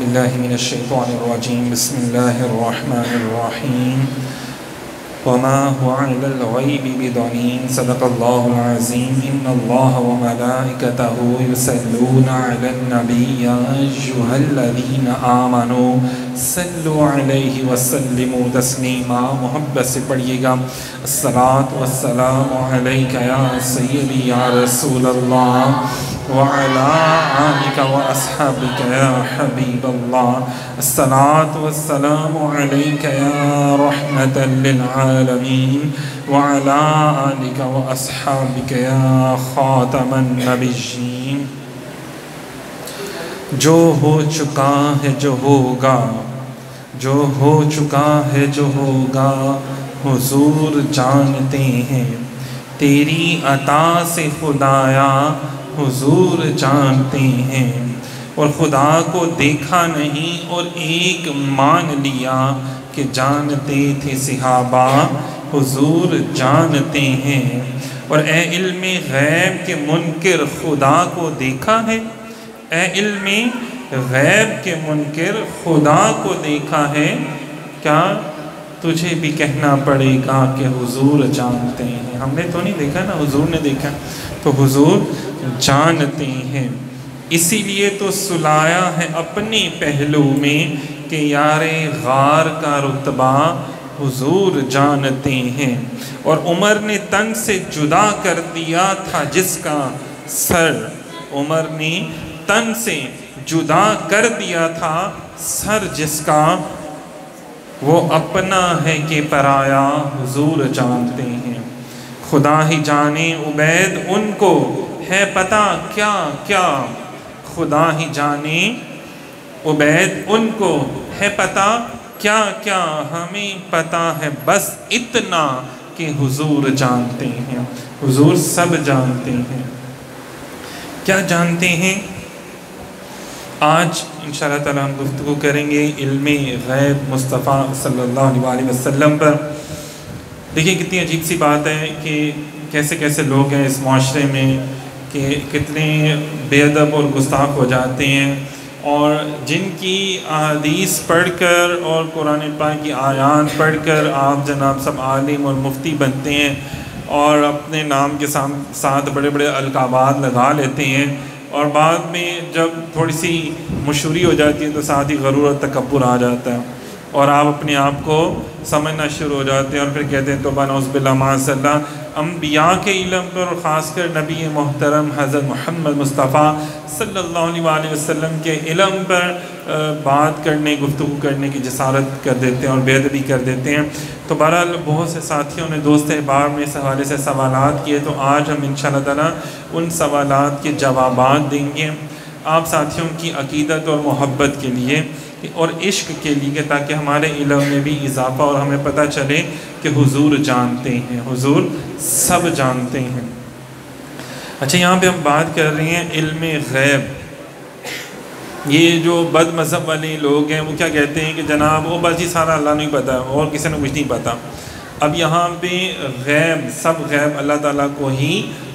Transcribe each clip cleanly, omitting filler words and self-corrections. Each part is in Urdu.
الله من الشيطان الرجيم بسم الله الرحمن الرحيم وما هو على الغيب بضنين صدق الله العظيم إن الله وملائكته يصلون على النبي يا أيها الذين آمنوا صلوا عليه وسلموا تسليما محبت سے پڑھیے گا الصلاة والسلام عليك يا سيدي يا رسول الله وعلى آلك وأصحابك يا حبيب الله الصلاة والسلام عليك يا رحمة للعالمين وعلى آلك وأصحابك يا خاتم النبيين جو ہو چکا ہے جو ہوگا جو ہو چکا ہے جو ہوگا حضور جانتے ہیں تیری عطا سے خدایا حضور جانتے ہیں اور خدا کو دیکھا نہیں اور ایک مان لیا کہ جانتے تھے صحابہ حضور جانتے ہیں اور اے علم غیب کے منکر خدا کو دیکھا ہے اے علم غیب کے منکر خدا کو دیکھا ہے کیا تجھے بھی کہنا پڑے گا کہ حضور جانتے ہیں ہم نے تو نہیں دیکھا نا حضور نے دیکھا تو حضور جانتے ہیں اسی لیے تو سلایا ہے اپنے پہلو میں کہ یار غار کا رتبہ حضور جانتے ہیں اور عمر نے تن سے جدا کر دیا تھا جس کا سر عمر نے تن سے جدا کر دیا تھا سر جس کا وہ اپنا ہے کہ پرایا حضور جانتے ہیں خدا ہی جانے عبید ان کو ہے پتہ کیا کیا خدا ہی جانے عبید ان کو ہے پتہ کیا کیا ہمیں پتہ ہے بس اتنا کہ حضور جانتے ہیں حضور سب جانتے ہیں کیا جانتے ہیں آج انشاءاللہ تعالی ہم گفتگو کریں گے علم غیب مصطفیٰ صلی اللہ علیہ وسلم پر دیکھیں کتنی عجیب سی بات ہے کہ کیسے کیسے لوگ ہیں اس معاشرے میں کہ کتنے بے ادب اور گستاخ ہو جاتے ہیں اور جن کی احادیث پڑھ کر اور قرآن پاک کی آیات پڑھ کر آپ جناب سب عالم اور مفتی بنتے ہیں اور اپنے نام کے ساتھ بڑے بڑے القابات لگا لیتے ہیں اور بعد میں جب تھوڑی سی مشہوری ہو جاتی ہے تو ساتھ ہی غرور اور تکبر آ جاتا ہے اور آپ اپنے آپ کو سمجھنا شروع ہو جاتے ہیں اور پھر کہتے ہیں توبہ نعوذ باللہ معاذ اللہ انبیاء کے علم پر اور خاص کر نبی محترم حضرت محمد مصطفیٰ صلی اللہ علیہ وسلم کے علم پر بات کرنے گفتگو کرنے کی جسارت کر دیتے ہیں اور بے ادبی کر دیتے ہیں تو بہرحال بہت سے ساتھیوں نے دوست احباب میں اس حوالے سے سوالات کیے تو آج ہم انشاءاللہ تعالی ان سوالات کے جوابات دیں گے آپ ساتھیوں کی عقیدت اور محبت کے لیے اور عشق کے لیے تاکہ ہمارے علم میں بھی اضافہ اور ہمیں پتہ چلے کہ حضور جانتے ہیں حضور سب جانتے ہیں اچھا یہاں پہ ہم بات کر رہے ہیں علم غیب یہ جو بد مذہب والے لوگ ہیں وہ کیا کہتے ہیں کہ جناب وہ بس جی سارا اللہ نہیں پتہ اور کسی نے کچھ نہیں پتہ اب یہاں پہ غیب سب غیب اللہ تعالیٰ کو ہی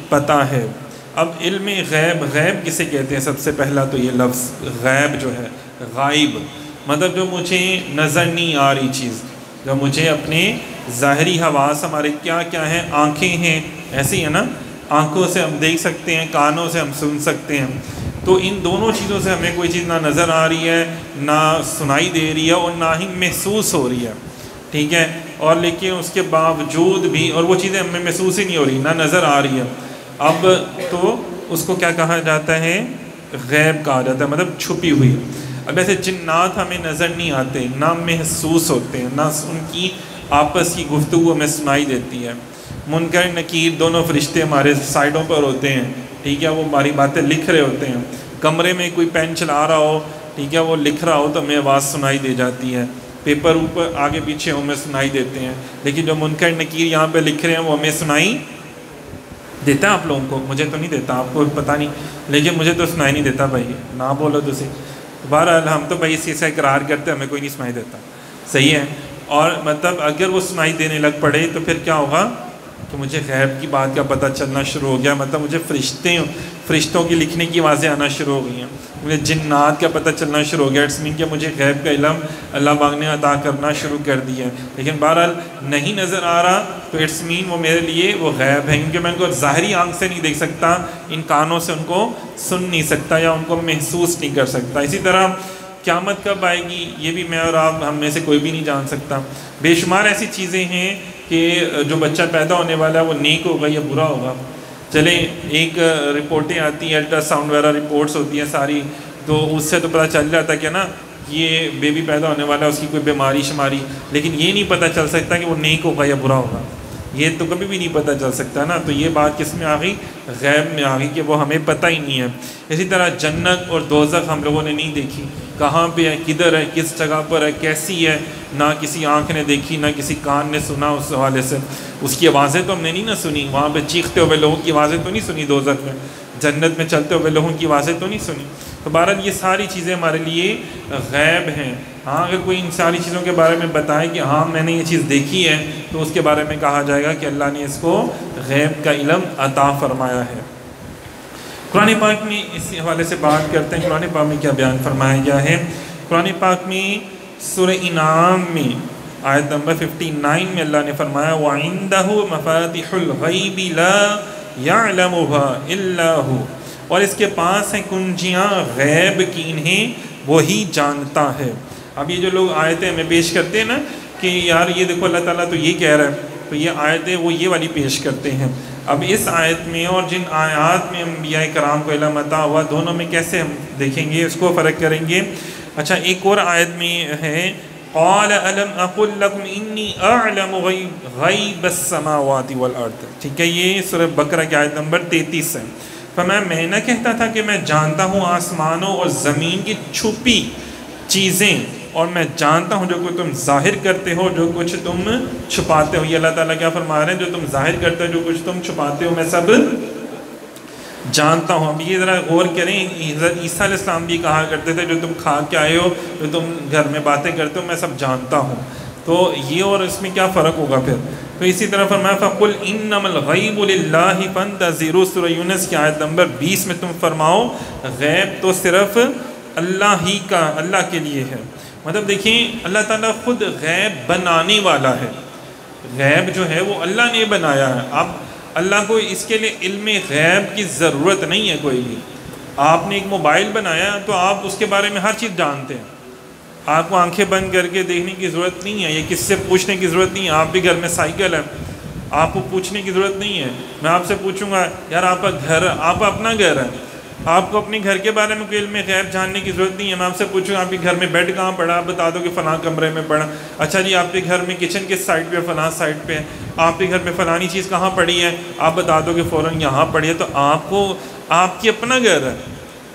پتہ ہے اب علم غیب غیب کسے کہتے ہیں سب سے پہلا تو یہ لفظ غیب جو ہے غائب مطلب جو مجھے نظر نہیں آ رہی چیز جو مجھے اپنے ظاہری حواس ہمارے کیا کیا ہیں آنکھیں ہیں ایسی ہیں نا آنکھوں سے ہم دیکھ سکتے ہیں کانوں سے ہم سن سکتے ہیں تو ان دونوں چیزوں سے ہمیں کوئی چیز نہ نظر آ رہی ہے نہ سنائی دے رہی ہے اور نہ ہی محسوس ہو رہی ہے ٹھیک ہے اور لیکن اس کے باوجود بھی اور وہ چیزیں ہمیں محسوس ہی نہیں ہو رہی نہ نظر آ رہی ہے اب تو اس کو کیا کہا جاتا ہے غیب کہا جاتا ہے مطلب چھپی ہوئی اب ایسے جنات ہمیں نظر نہیں آتے نہ محسوس ہوتے ہیں نہ ان کی آپس کی گفتگو ہمیں سنائی دیتی ہے منکر نکیر دونوں فرشتے ہمارے سائڈوں پر ہوتے ہیں ٹھیک ہے وہ ہماری باتیں لکھ رہے ہوتے ہیں کمرے میں کوئی پین چلا رہا ہو ٹھیک ہے وہ لکھ رہا ہو تو ہمیں آواز سنائی دے جاتی ہے پیپر اوپر آگے پیچھے ہمیں سنائی دیتے ہیں لیکن جو منکر نکیر یہاں پہ لکھ رہے ہیں وہ ہمیں سنائی دیتا ہے آپ لوگوں کو مجھے تو نہیں دیتا آپ کو پتہ نہیں لیکن مجھے تو سنائی نہیں دیتا بھائی نہ بولو تو صحیح بہرحال ہم تو بھائی اس چیز کا اقرار کرتے ہمیں کوئی نہیں سنائی دیتا صحیح ہے اور مطلب اگر وہ سنائی دینے لگ پڑے تو پھر کیا ہوگا کہ مجھے غیب کی بات کا پتہ چلنا شروع ہو گیا مطلب مجھے فرشتوں کی لکھنے کی آوازیں آنا شروع ہو گئی ہیں، مجھے جنات کا پتہ چلنا شروع ہو گیا، اٹس مین کہ مجھے غیب کا علم اللہ پاک نے عطا کرنا شروع کر دیا ہے، لیکن بہرحال نہیں نظر آ رہا تو اٹس مین وہ میرے لیے وہ غیب ہے، کیونکہ میں ان کو ظاہری آنکھ سے نہیں دیکھ سکتا، ان کانوں سے ان کو سن نہیں سکتا یا ان کو محسوس نہیں کر سکتا۔ اسی طرح قیامت کب آئے گی یہ بھی میں اور آپ ہم میں سے کوئی بھی نہیں جان سکتا۔ بے شمار ایسی چیزیں ہیں کہ جو بچہ پیدا ہونے والا ہے وہ نیک ہوگا یا برا ہوگا۔ چلیں ایک رپورٹیں آتی ہیں، الٹرا ساؤنڈ وغیرہ رپورٹس ہوتی ہیں ساری، تو اس سے تو پتہ چل جاتا ہے کہ نا یہ بیبی پیدا ہونے والا ہے، اس کی کوئی بیماری شماری، لیکن یہ نہیں پتہ چل سکتا کہ وہ نیک ہوگا یا برا ہوگا، یہ تو کبھی بھی نہیں پتہ چل سکتا نا۔ تو یہ بات کس میں آ گئی؟ غیب میں آ گئی کہ وہ ہمیں پتہ ہی نہیں ہے۔ اسی طرح جنت اور دوزخ ہم لوگوں نے نہیں دیکھی، کہاں پہ ہے، کدھر ہے، کس جگہ پر ہے، کیسی ہے، نہ کسی آنکھ نے دیکھی نہ کسی کان نے سنا، اس حوالے سے اس کی آوازیں تو ہم نے نہیں نہ سنی، وہاں پہ چیختے ہوئے لوگوں کی آوازیں تو نہیں سنی دوزخ میں، جنت میں چلتے ہوئے لوگوں کی آوازیں تو نہیں سنی۔ تو بہرحال یہ ساری چیزیں ہمارے لیے غیب ہیں۔ ہاں اگر کوئی ان ساری چیزوں کے بارے میں بتائے کہ ہاں میں نے یہ چیز دیکھی ہے تو اس کے بارے میں کہا جائے گا کہ اللہ نے اس کو غیب کا علم عطا فرمایا ہے۔ قرآن پاک میں اس حوالے سے بات کرتے ہیں، قرآن پاک میں کیا بیان فرمایا گیا ہے۔ قرآن پاک میں سورہ انعام میں آیت نمبر 59 میں اللہ نے فرمایا وَعِندَهُ مَفَاتِحُ الْغَيْبِ لَا يَعْلَمُهَا إِلَّا هُوَ، اور اس کے پاس ہیں کنجیاں غیب کی، انہیں وہی جانتا ہے۔ اب یہ جو لوگ آیتیں ہمیں پیش کرتے ہیں نا کہ یار یہ دیکھو اللہ تعالیٰ تو یہ کہہ رہا ہے، تو یہ آیتیں وہ یہ والی پیش کرتے ہیں۔ اب اس آیت میں اور جن آیات میں انبیاء کرام کو علم عطا ہوا دونوں میں کیسے ہم دیکھیں گے، اس کو فرق کریں گے۔ اچھا ایک اور آیت میں ہے قال الم اقل لكم انی اعلم غیب السماوات والارض، ٹھیک ہے، یہ سورہ بقرہ کی آیت نمبر 33 ہے۔ فرمایا میں نہ کہتا تھا کہ میں جانتا ہوں آسمانوں اور زمین کی چھپی چیزیں، اور میں جانتا ہوں جو کچھ تم ظاہر کرتے ہو، جو کچھ تم چھپاتے ہو۔ یہ اللہ تعالیٰ کیا فرما رہے ہیں؟ جو تم ظاہر کرتے ہو، جو کچھ تم چھپاتے ہو، میں سب جانتا ہوں۔ اب یہ ذرا غور کریں، حضرت عیسیٰ علیہ السلام بھی کہا کرتے تھے جو تم کھا کے آئے ہو، جو تم گھر میں باتیں کرتے ہو، میں سب جانتا ہوں۔ تو یہ اور اس میں کیا فرق ہوگا پھر؟ تو اسی طرح فرمایا فَقُلْ إِنَّمَا الْغَيْبُ لِلَّهِ فَانْتَظِرُوا، سورہ یونس کی آیت نمبر 20 میں تم فرماؤ غیب تو صرف اللہ ہی کا، اللہ کے لیے ہے۔ مطلب دیکھیں اللہ تعالیٰ خود غیب بنانے والا ہے، غیب جو ہے وہ اللہ نے بنایا ہے۔ اب اللہ کو اس کے لیے علم غیب کی ضرورت نہیں ہے کوئی بھی۔ آپ نے ایک موبائل بنایا تو آپ اس کے بارے میں ہر چیز جانتے ہیں، آپ کو آنکھیں بند کر کے دیکھنے کی ضرورت نہیں ہے، یہ کس سے پوچھنے کی ضرورت نہیں ہے۔ آپ بھی گھر میں سائیکل ہے، آپ کو پوچھنے کی ضرورت نہیں ہے۔ میں آپ سے پوچھوں گا یار آپ کا گھر، آپ اپنا گھر ہے، آپ کو اپنے گھر کے بارے میں کوئی علم غیب جاننے کی ضرورت نہیں ہے۔ میں آپ سے پوچھوں گا آپ کے گھر میں بیڈ کہاں پڑا، آپ بتا دو کہ فلاں کمرے میں پڑا۔ اچھا جی آپ کے گھر میں کچن کس سائڈ پہ، فلاں سائڈ پہ ہے۔ آپ کے گھر میں فلانی چیز کہاں پڑی ہے، آپ بتا دو کہ فوراً یہاں پڑی ہے۔ تو آپ کو، آپ کی اپنا گھر ہے،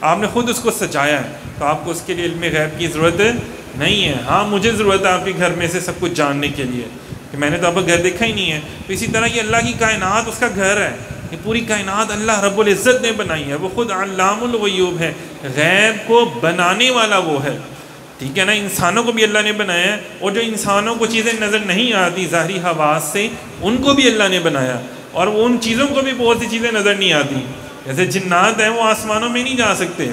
آپ نے خود اس کو سجایا ہے، تو آپ کو اس کے لیے علم غیب کی ضرورت نہیں ہے۔ ہاں مجھے ضرورت ہے آپ کے گھر میں سے سب کچھ جاننے کے لیے کہ میں نے تو آپ کا گھر دیکھا ہی نہیں ہے۔ تو اسی طرح یہ اللہ کی کائنات اس کا گھر ہے، یہ پوری کائنات اللہ رب العزت نے بنائی ہے، وہ خود علام الغیوب ہے، غیب کو بنانے والا وہ ہے، ٹھیک ہے نا۔ انسانوں کو بھی اللہ نے بنایا ہے، اور جو انسانوں کو چیزیں نظر نہیں آتی ظاہری حواس سے، ان کو بھی اللہ نے بنایا، اور ان چیزوں کو بھی بہت سی چیزیں نظر نہیں آتی۔ جیسے جنات ہیں وہ آسمانوں میں نہیں جا سکتے،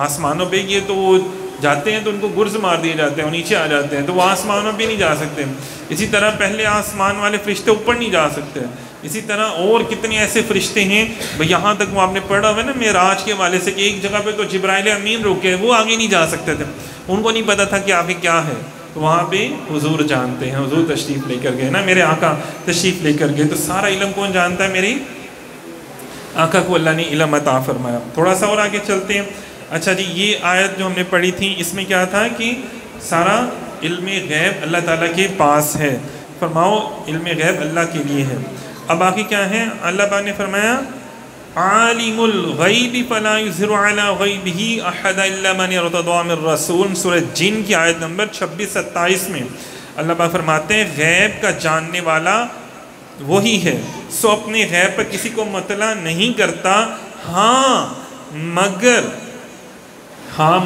آسمانوں پہ یہ تو وہ جاتے ہیں تو ان کو گرز مار دیے جاتے ہیں، وہ نیچے آ جاتے ہیں، تو وہ آسمانوں پہ نہیں جا سکتے۔ اسی طرح پہلے آسمان والے فرشتے اوپر نہیں جا سکتے۔ اسی طرح اور کتنے ایسے فرشتے ہیں، یہاں تک وہ آپ نے پڑھا ہوا ہے نا معراج کے حوالے سے کہ ایک جگہ پہ تو جبرائیل امین رکے، وہ آگے نہیں جا سکتے تھے، ان کو نہیں پتا تھا کہ آگے کیا ہے، تو وہاں پہ حضور جانتے ہیں، حضور تشریف لے کر گئے نا، میرے آقا تشریف لے کر گئے۔ تو سارا علم کون جانتا ہے؟ میری آقا کو اللہ نے علم عطا فرمایا۔ تھوڑا سا اور آگے چلتے ہیں۔ اچھا جی یہ آیت جو ہم نے پڑھی تھی اس میں کیا تھا کہ سارا علم غیب اللہ تعالیٰ کے پاس ہے۔ فرماؤ علم غیب اللہ کے لیے ہے۔ اب باقی کیا ہے؟ اللہ پاک نے فرمایا عالم الغیب فلا یظہر علی غیبہ احد الا من ارتضی من رسول، سورہ جن کی آیت نمبر 26-27 میں اللہ پاک فرماتے ہیں غیب کا جاننے والا وہی ہے، سو اپنے غیب پر کسی کو مطلع نہیں کرتا، ہاں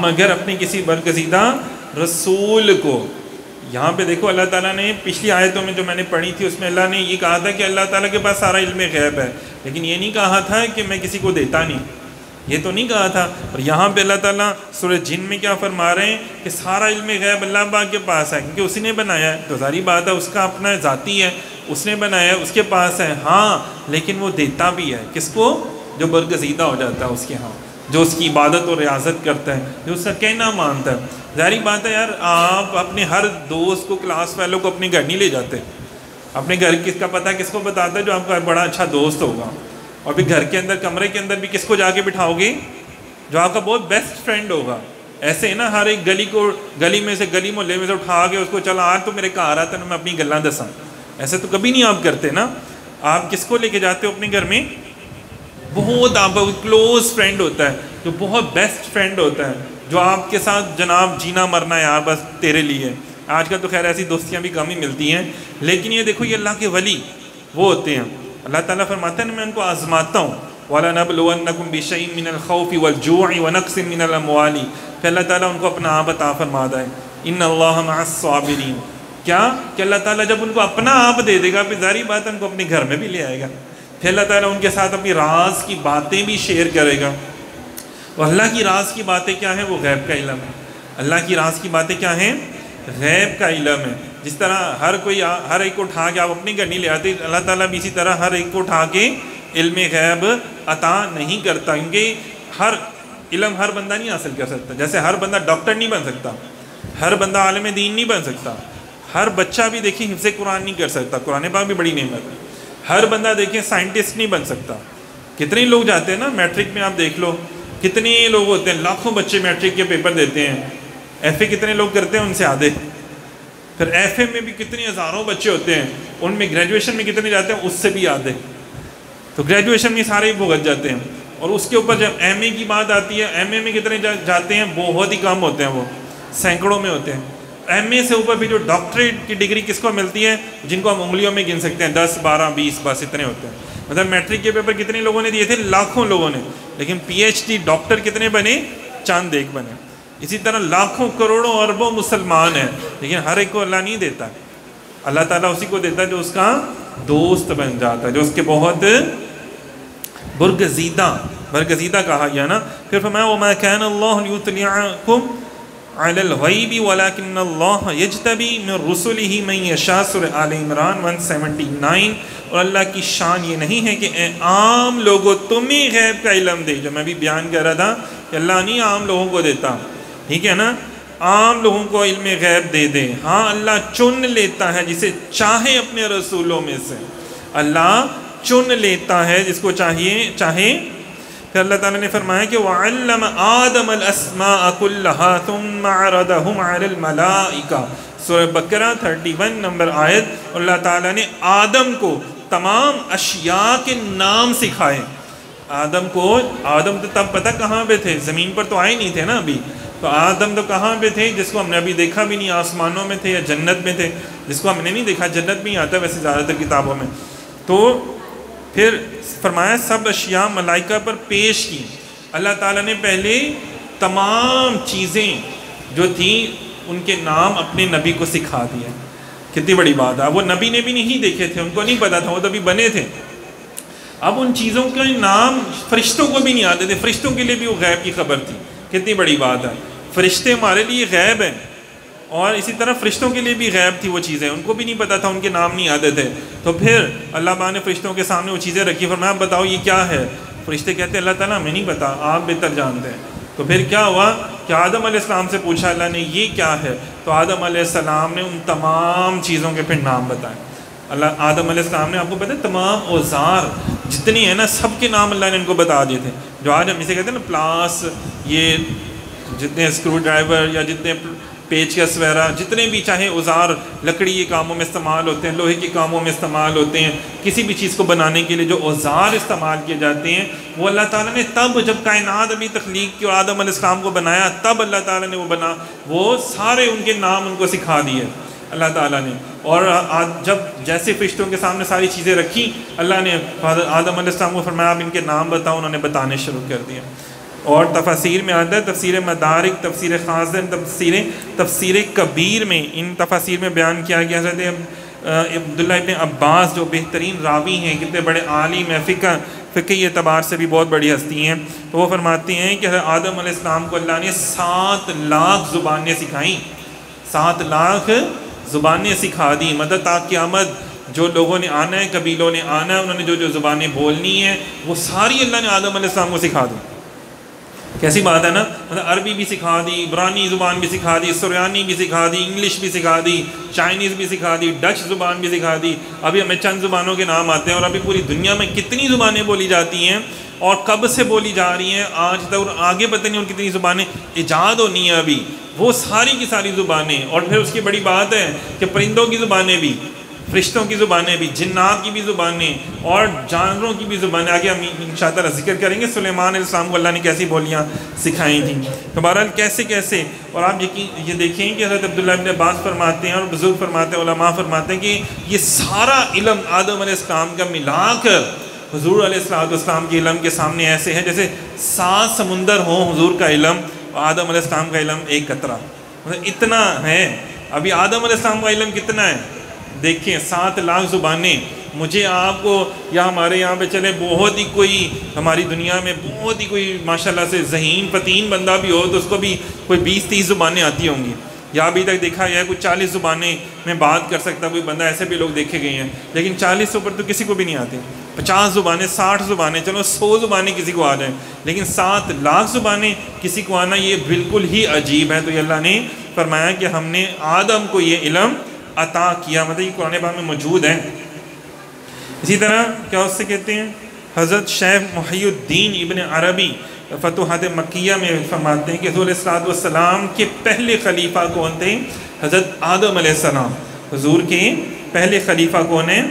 مگر اپنے کسی برگزیدہ رسول کو۔ یہاں پہ دیکھو اللہ تعالیٰ نے پچھلی آیتوں میں جو میں نے پڑھی تھی اس میں اللہ نے یہ کہا تھا کہ اللہ تعالیٰ کے پاس سارا علم غیب ہے، لیکن یہ نہیں کہا تھا کہ میں کسی کو دیتا نہیں۔ یہ تو نہیں کہا تھا. اور یہاں پہ اللہ تعالیٰ سورہ جن میں کیا فرما رہے ہیں کہ سارا علم غیب اللہ پاک کے پاس ہے، کیونکہ اسی نے بنایا ہے. تو ظاہری بات ہے اس کا اپنا ذاتی ہے، اس نے بنایا ہے، اس کے پاس ہے. ہاں لیکن وہ دیتا بھی ہے کس کو؟ جو برگزیدہ ہو جاتا ہے اس کے ہاں، جو اس کی عبادت اور ریاضت کرتا ہے، جو اس کا کہنا مانتا ہے. ظاہری بات ہے یار، آپ اپنے ہر دوست کو، کلاس فیلو کو اپنے گھر نہیں لے جاتے. اپنے گھر کس کا پتہ کس کو بتاتا ہے؟ جو آپ کا بڑا اچھا دوست ہوگا. اور پھر گھر کے اندر، کمرے کے اندر بھی کس کو جا کے بٹھاؤ گے؟ جو آپ کا بہت بیسٹ فرینڈ ہوگا. ایسے ہے نا، ہر ایک گلی میں سے، گلی محلے میں سے اٹھا کے اس کو چلا آج تو میرے گھر آتا ہے میں اپنی گلاں دساں. ایسے تو کبھی نہیں آپ کرتے نا. آپ کس کو لے کے جاتے ہو اپنے گھر میں؟ بہت آپ کا کلوز فرینڈ ہوتا ہے، جو بہت بیسٹ فرینڈ ہوتا ہے، جو آپ کے ساتھ جناب جینا مرنا ہے یار بس تیرے لیے. آج کل تو خیر ایسی دوستیاں بھی کم ہی ملتی ہیں، لیکن یہ دیکھو یہ اللہ کے ولی وہ ہوتے ہیں. اللہ تعالیٰ فرماتا ہے میں ان کو آزماتا ہوں. وَلَنَبْلُوَنَّكُمْ بِشَيْءٍ مِّنَ الْخَوْفِ وَالْجُوعِ وَنَقْصٍ مِّنَ الْأَمْوَالِ. پھر اللہ تعالیٰ ان کو اپنا آپ عطا فرماتا ہے. إِنَّ اللَّهَ مَعَ الصَّابِرِينَ. کیا کہ اللہ تعالیٰ جب ان کو اپنا آپ دے دے گا پھر ظاہری بات ہے ان کو اپنے گھر میں بھی لے آئے گا. پھر اللہ تعالیٰ ان کے ساتھ اپنی راز کی باتیں بھی شیئر کرے گا. اور اللہ کی راز کی باتیں کیا ہیں؟ وہ غیب کا علم ہے. اللہ کی راز کی باتیں کیا ہیں؟ غیب کا علم ہے. جس طرح ہر ایک کو اٹھا کے آپ اپنے گھر نہیں لے آتے، اللہ تعالیٰ بھی اسی طرح ہر ایک کو اٹھا کے علم غیب عطا نہیں کرتا. کیونکہ ہر علم ہر بندہ نہیں حاصل کر سکتا. جیسے ہر بندہ ڈاکٹر نہیں بن سکتا، ہر بندہ عالم دین نہیں بن سکتا، ہر بچہ بھی دیکھیں حفظ قرآن نہیں کر سکتا. قرآن پاک بھی بڑی نعمت ہے. ہر بندہ دیکھیں سائنٹسٹ نہیں بن سکتا. کتنے لوگ جاتے ہیں نا میٹرک میں، آپ دیکھ لو کتنے لوگ ہوتے ہیں، لاکھوں بچے میٹرک کے پیپر دیتے ہیں. ایف اے کتنے لوگ کرتے ہیں؟ ان سے آدھے. پھر ایف اے میں بھی کتنے ہزاروں بچے ہوتے ہیں، ان میں گریجویشن میں کتنے جاتے ہیں؟ اس سے بھی آدھے. تو گریجویشن میں سارے ہی بھگت جاتے ہیں. اور اس کے اوپر جب ایم اے کی بات آتی ہے، ایم اے میں کتنے جاتے ہیں؟ بہت ہی کم ہوتے ہیں، وہ سینکڑوں میں ہوتے ہیں. ایم اے سے اوپر بھی جو ڈاکٹریٹ کی ڈگری کس کو ملتی ہے؟ جن کو ہم انگلیوں میں گن سکتے ہیں، 10 12 20 بس اتنے ہوتے ہیں. مطلب میٹرک کے پیپر کتنے لوگوں نے دیے تھے؟ لاکھوں لوگوں نے. لیکن پی ایچ ڈی ڈاکٹر کتنے بنے؟ چاند ایک بنے. اسی طرح لاکھوں کروڑوں اربوں مسلمان ہیں، لیکن ہر ایک کو اللہ نہیں دیتا. اللہ تعالیٰ اسی کو دیتا ہے جو اس کا دوست بن جاتا ہے، جو اس کے بہت برگزیدہ کہا گیا نا. پھر فرمایا وَمَا كَانَ اللَّهُ لِيُطْلِعَكُمْ عَلَى الْغَيْبِ وَلَكِنَّ اللَّهَ يَجْتَبِي مِن رُّسُلِهِ مَن يَشَاءُ. سورہ آل عمران 179. اور اللہ کی شان یہ نہیں ہے کہ اے عام لوگوں تمہیں غیب کا علم دے، جو میں بھی بیان کر رہا تھا کہ اللہ نہیں عام لوگوں کو دیتا، ٹھیک ہے نا، عام لوگوں کو علم غیب دے دے. ہاں اللہ چن لیتا ہے جسے چاہے اپنے رسولوں میں سے، اللہ چن لیتا ہے جس کو چاہے. پھر اللہ تعالیٰ نے فرمایا کہ وَعَلَّمَ آدَمَ الْأَسْمَاءَ كُلَّهَا ثُمَّ عَرَضَهُمْ عَلَى الْمَلَائِكَةِ. سورہ بقرہ 31 نمبر آیت. اللہ تعالیٰ نے آدم کو تمام اشیاء کے نام سکھائے. آدم تو تب پتہ کہاں پہ تھے؟ زمین پر تو آئے نہیں تھے نا ابھی. تو آدم تو کہاں پہ تھے؟ جس کو ہم نے ابھی دیکھا بھی نہیں. آسمانوں میں تھے یا جنت میں تھے؟ جس کو ہم نے نہیں دیکھا. جنت میں ہی آتا ہے ویسے زیادہ تر کتابوں میں. تو پھر فرمایا سب اشیاء ملائکہ پر پیش کی. اللہ تعالیٰ نے پہلے تمام چیزیں جو تھیں ان کے نام اپنے نبی کو سکھا دیے. کتنی بڑی بات ہے. وہ نبی نے بھی نہیں دیکھے تھے، ان کو نہیں پتا تھا، وہ تو ابھی بنے تھے. اب ان چیزوں کے نام فرشتوں کو بھی نہیں آتے تھے. فرشتوں کے لیے بھی وہ غیب کی خبر تھی. کتنی بڑی بات ہے. فرشتے ہمارے لیے غیب ہیں، اور اسی طرح فرشتوں کے لیے بھی غیب تھی وہ چیزیں. ان کو بھی نہیں پتا تھا، ان کے نام نہیں آتے تھے. تو پھر اللہ پاک نے فرشتوں کے سامنے وہ چیزیں رکھی. فرمایا بتاؤ یہ کیا ہے؟ فرشتے کہتے ہیں اللہ تعالیٰ ہمیں نہیں پتا، آپ بہتر جانتے ہیں. تو پھر کیا ہوا کہ آدم علیہ السلام سے پوچھا اللہ نے یہ کیا ہے؟ تو آدم علیہ السلام نے ان تمام چیزوں کے پھر نام بتائے. آدم علیہ السلام نے، آپ کو پتہ ہے تمام اوزار جتنی ہیں نا سب کے نام اللہ نے ان کو بتا دیے تھے. جو آج ہم اسے کہتے ہیں نا پلاس، یہ جتنے اسکرو ڈرائیور یا جتنے پیچکس وغیرہ، جتنے بھی چاہے اوزار لکڑی کے کاموں میں استعمال ہوتے ہیں، لوہے کے کاموں میں استعمال ہوتے ہیں، کسی بھی چیز کو بنانے کے لیے جو اوزار استعمال کیے جاتے ہیں وہ اللہ تعالیٰ نے تب جب کائنات ابھی تخلیق کی اور آدم علیہ السلام کو بنایا تب اللہ تعالیٰ نے وہ سارے ان کے نام ان کو سکھا دیے اللہ تعالیٰ نے. اور جب جیسے فرشتوں کے سامنے ساری چیزیں رکھی اللہ نے آدم علیہ السلام کو فرمایا آپ ان کے نام بتاؤ. انہوں نے بتانے شروع کر دیا. اور تفاسیر میں آتا ہے، تفسیر مدارک، تفسیر خازن، تفسیر کبیر میں ان تفاسیر میں بیان کیا گیا. حضرت عبداللہ ابن عباس جو بہترین راوی ہیں، کتنے بڑے عالم ہیں، فقہی اعتبار سے بھی بہت بڑی ہستی ہیں، تو وہ فرماتے ہیں کہ حضرت آدم علیہ السلام کو اللہ نے 7 لاکھ زبانیں سکھائیں، 7 لاکھ زبانیں سکھا دی، مطلب تا قیامت جو لوگوں نے آنا ہے، قبیلوں نے آنا ہے، انہوں نے جو زبانیں بولنی ہیں وہ ساری اللہ نے آدم علیہ السلام کو سکھا دی۔ کیسی بات ہے نا، مطلب عربی بھی سکھا دی، عبرانی زبان بھی سکھا دی، سریانی بھی سکھا دی، انگلش بھی سکھا دی، چائنیز بھی سکھا دی، ڈچ زبان بھی سکھا دی۔ ابھی ہمیں چند زبانوں کے نام آتے ہیں، اور ابھی پوری دنیا میں کتنی زبانیں بولی جاتی ہیں اور کب سے بولی جا رہی ہیں آج تک، اور آگے پتہ نہیں اور کتنی زبانیں ایجاد ہونی ہیں ابھی، وہ ساری کی ساری زبانیں۔ اور پھر اس کی بڑی بات ہے کہ پرندوں کی زبانیں بھی، فرشتوں کی زبانیں بھی، جنات کی بھی زبانیں، اور جانوروں کی بھی زبانیں۔ آگے ہم انشاءاللہ ذکر کریں گے سلیمان علیہ السلام کو اللہ نے کیسی بولیاں سکھائی تھیں۔ تو بہرحال کیسے کیسے، اور آپ یہ دیکھیں کہ حضرت عبداللہ ابن عباس فرماتے ہیں اور بزرگ فرماتے ہیں، علماء فرماتے ہیں کہ یہ سارا علم آدم علیہ السلام کا ملا کر حضور علیہ السلام کے علم کے سامنے ایسے ہے جیسے 7 سمندر ہوں حضور کا علم، اور آدم علیہ السلام کا علم ایک قطرہ، مطلب اتنا ہے۔ ابھی آدم علیہ السلام کا علم کتنا ہے دیکھیں، 7 لاکھ زبانیں۔ مجھے آپ کو یا ہمارے یہاں پہ چلے بہت ہی کوئی ہماری دنیا میں بہت ہی کوئی ماشاءاللہ سے ذہین فتین بندہ بھی ہو تو اس کو بھی کوئی 20-30 زبانیں آتی ہوں گی، یا ابھی تک دیکھا گیا ہے کوئی 40 زبانیں میں بات کر سکتا کوئی بندہ، ایسے بھی لوگ دیکھے گئے ہیں، لیکن 40 سے اوپر تو کسی کو بھی نہیں آتے۔ 50 زبانیں، 60 زبانیں، چلو 100 زبانیں کسی کو آ جائیں، لیکن 7 لاکھ زبانیں کسی کو آنا یہ بالکل ہی عجیب ہے۔ تو یہ اللہ نے فرمایا کہ ہم نے آدم کو یہ علم عطا کیا، مطلب یہ قرآن پاک میں موجود ہے۔ اسی طرح کیا اس سے کہتے ہیں، حضرت شیخ محی الدین ابن عربی فتوحات مکیہ میں فرماتے ہیں کہ حضور علیہ السلام کے پہلے خلیفہ کون تھے؟ حضرت آدم علیہ السلام۔ حضور کے پہلے خلیفہ کون ہیں؟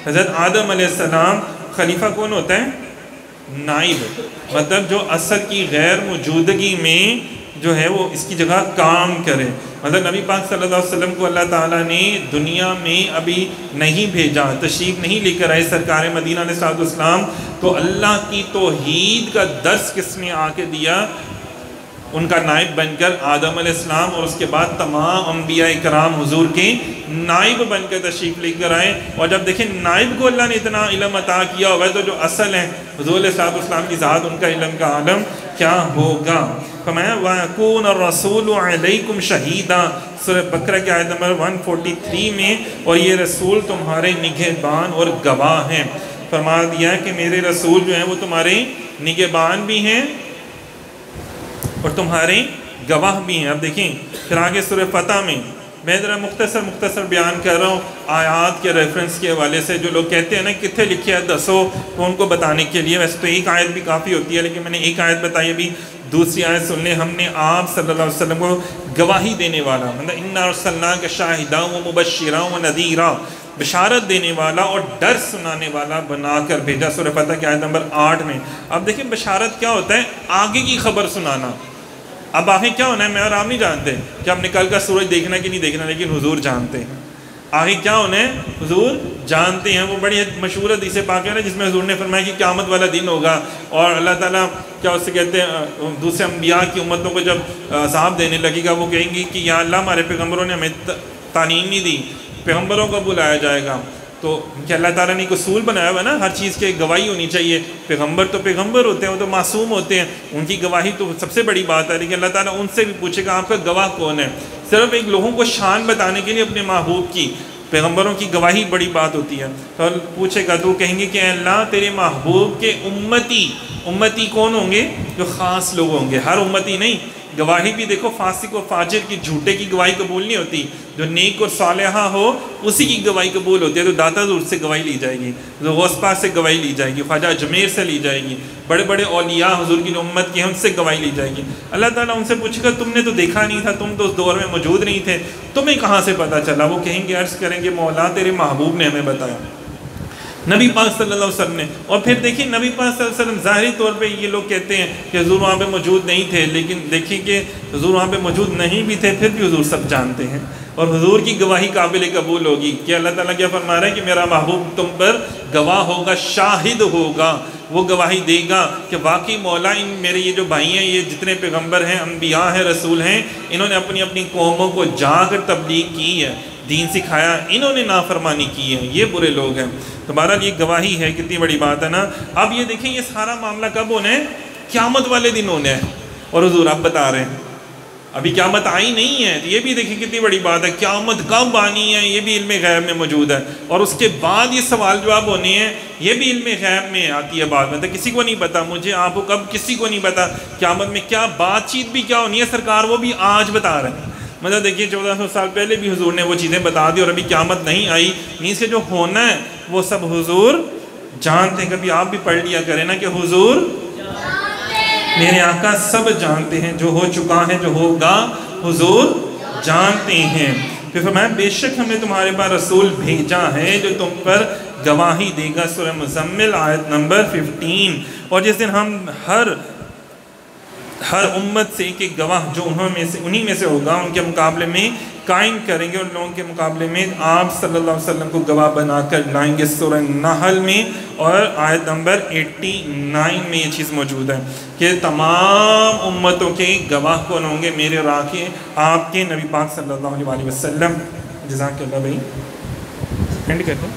حضرت آدم علیہ السلام۔ خلیفہ کون ہوتا ہے؟ نائب، مطلب جو اصل کی غیر موجودگی میں جو ہے وہ اس کی جگہ کام کرے۔ مطلب نبی پاک صلی اللہ علیہ وسلم کو اللہ تعالیٰ نے دنیا میں ابھی نہیں بھیجا، تشریف نہیں لے کر آئے سرکار مدینہ علیہ السلام، تو اللہ کی توحید کا درس کس نے آ کے دیا؟ ان کا نائب بن کر آدم علیہ السلام، اور اس کے بعد تمام انبیاء کرام حضور کے نائب بن کر تشریف لے کر آئے۔ اور جب دیکھیں نائب کو اللہ نے اتنا علم عطا کیا ہوگا تو جو اصل ہیں حضور علیہ السلام کی ذات، ان کا علم کا عالم کیا ہوگا؟ فرمایا وَيَكُونَ الرَّسُولُ عَلَيْكُمْ شَهِيدًا، سورہ بقرہ کی آیت نمبر 143 میں، اور یہ رسول تمہارے نگہبان اور گواہ ہیں۔ فرما دیا کہ میرے رسول جو ہیں وہ تمہارے نگہبان بھی ہیں اور تمہارے گواہ بھی ہیں۔ اب دیکھیں پھر آگے سورہ فتح میں، میں ذرا مختصر بیان کر رہا ہوں آیات کے ریفرنس کے حوالے سے۔ جو لوگ کہتے ہیں نا کتنے لکھے ہے دسو، تو ان کو بتانے کے لیے ویسے تو ایک آیت بھی کافی ہوتی ہے، لیکن میں نے ایک آیت بتائی، ابھی دوسری آیت سن لیں۔ ہم نے آپ صلی اللہ علیہ وسلم کو گواہی دینے والا، مطلب اِنَّا أَرْسَلْنَاكَ شَاهِدًا وَمُبَشِّرًا وَنَذِيرًا، بشارت دینے والا اور ڈر سنانے والا بنا کر بھیجا، سورہ فتح کی آیت نمبر 8 میں۔ اب دیکھیں بشارت کیا ہوتا ہے؟ آگے کی خبر سنانا۔ اب آگے کیا ہونا ہے میں اور آپ نہیں جانتے کہ ہم نے کل کا سورج دیکھنا کہ نہیں دیکھنا، لیکن حضور جانتے ہیں۔ آگے کیا ہونا ہے حضور جانتے ہیں۔ وہ بڑی مشہور حدیث پاک ہے نا جس میں حضور نے فرمایا کہ قیامت والا دن ہوگا، اور اللہ تعالیٰ کیا اس سے کہتے ہیں دوسرے انبیاء کی امتوں کو جب عذاب دینے لگے گا، وہ کہیں گی کہ یا اللہ ہمارے پیغمبروں نے ہمیں تعلیم نہیں دی، پیغمبروں کو بلایا جائے گا۔ تو کہ اللہ تعالیٰ نے ایک اصول بنایا ہوا ہے نا، ہر چیز کی گواہی ہونی چاہیے۔ پیغمبر تو پیغمبر ہوتے ہیں، وہ تو معصوم ہوتے ہیں، ان کی گواہی تو سب سے بڑی بات ہے، لیکن اللہ تعالیٰ ان سے بھی پوچھے گا آپ کا گواہ کون ہے؟ صرف ایک لوگوں کو شان بتانے کے لیے اپنے محبوب کی، پیغمبروں کی گواہی بڑی بات ہوتی ہے۔ تو پوچھے گا تو کہیں گے کہ اے اللہ تیرے محبوب کے امتی کون ہوں گے؟ جو خاص لوگ ہوں گے، ہر امتی نہیں۔ گواہی بھی دیکھو فاسق و فاجر کی جھوٹے کی گواہی قبول نہیں ہوتی، جو نیک اور صالحہ ہو اسی کی گواہی قبول ہوتی ہے۔ تو داتا حضور سے گواہی لی جائے گی، جو غوث پاک سے گواہی لی جائے گی، خواجہ اجمیر سے لی جائے گی، بڑے بڑے اولیاء حضور کی امت کی ہیں ان سے گواہی لی جائے گی۔ اللہ تعالیٰ ان سے پوچھے گا تم نے تو دیکھا نہیں تھا، تم تو اس دور میں موجود نہیں تھے، تمہیں کہاں سے پتہ چلا؟ وہ کہیں گے عرض کریں گے مولا تیرے محبوب نے ہمیں بتایا، نبی پاک صلی اللہ علیہ وسلم نے۔ اور پھر دیکھیں نبی پاک صلی اللہ علیہ وسلم ظاہری طور پہ یہ لوگ کہتے ہیں کہ حضور وہاں پہ موجود نہیں تھے، لیکن دیکھیں کہ حضور وہاں پہ موجود نہیں بھی تھے، پھر بھی حضور سب جانتے ہیں، اور حضور کی گواہی قابل قبول ہوگی کہ اللہ تعالیٰ کیا فرما رہا ہے کہ میرا محبوب تم پر گواہ ہوگا، شاہد ہوگا، وہ گواہی دے گا کہ واقعی مولا ان میرے یہ جو بھائی ہیں، یہ جتنے پیغمبر ہیں، انبیاء ہیں، رسول ہیں، انہوں نے اپنی اپنی قوموں کو جا کر تبلیغ کی ہے، دین سکھایا، انہوں نے نافرمانی کی ہے، یہ برے لوگ ہیں۔ تو بہرحال یہ گواہی ہے، کتنی بڑی بات ہے نا۔ اب یہ دیکھیں یہ سارا معاملہ کب ہونا ہے؟ قیامت والے دن ہونا ہے، اور حضور اب بتا رہے ہیں ابھی قیامت آئی نہیں ہے۔ تو یہ بھی دیکھیں کتنی بڑی بات ہے، قیامت کب آنی ہے یہ بھی علم غیب میں موجود ہے، اور اس کے بعد یہ سوال جواب ہونے ہیں یہ بھی علم غیب میں آتی ہے بات میں۔ تو کسی کو نہیں پتا، مجھے آپ کو کب کسی کو نہیں پتا قیامت میں کیا بات چیت بھی کیا ہونی ہے، سرکار وہ بھی آج بتا رہے ہیں۔ مطلب دیکھیے 1400 سال پہلے بھی حضور نے وہ چیزیں بتا دی، اور ابھی قیامت نہیں آئی، مینس کہ جو ہونا ہے وہ سب حضور جانتے ہیں۔ کبھی آپ بھی پڑھ لیا کریں نا کہ حضور میرے آقا سب جانتے ہیں، جو ہو چکا ہے جو ہوگا حضور جانتے ہیں۔ پھر فرمایا بے شک ہمیں تمہارے پاس رسول بھیجا ہے جو تم پر گواہی دے گا، سورہ مزمل آیت نمبر 15۔ اور جس دن ہم ہر امت سے ایک ایک گواہ جو انہی میں سے ہوگا ان کے مقابلے میں قائم کریں گے، ان لوگوں کے مقابلے میں آپ صلی اللہ علیہ وسلم کو گواہ بنا کر لائیں گے۔ سورہ نحل میں اور آیت نمبر 89 میں یہ چیز موجود ہے کہ تمام امتوں کے گواہ کون ہوں گے؟ میرے اور آپ کے نبی پاک صلی اللہ علیہ وسلم۔ جزاک اللہ بھائی، اینڈ کرتے ہیں۔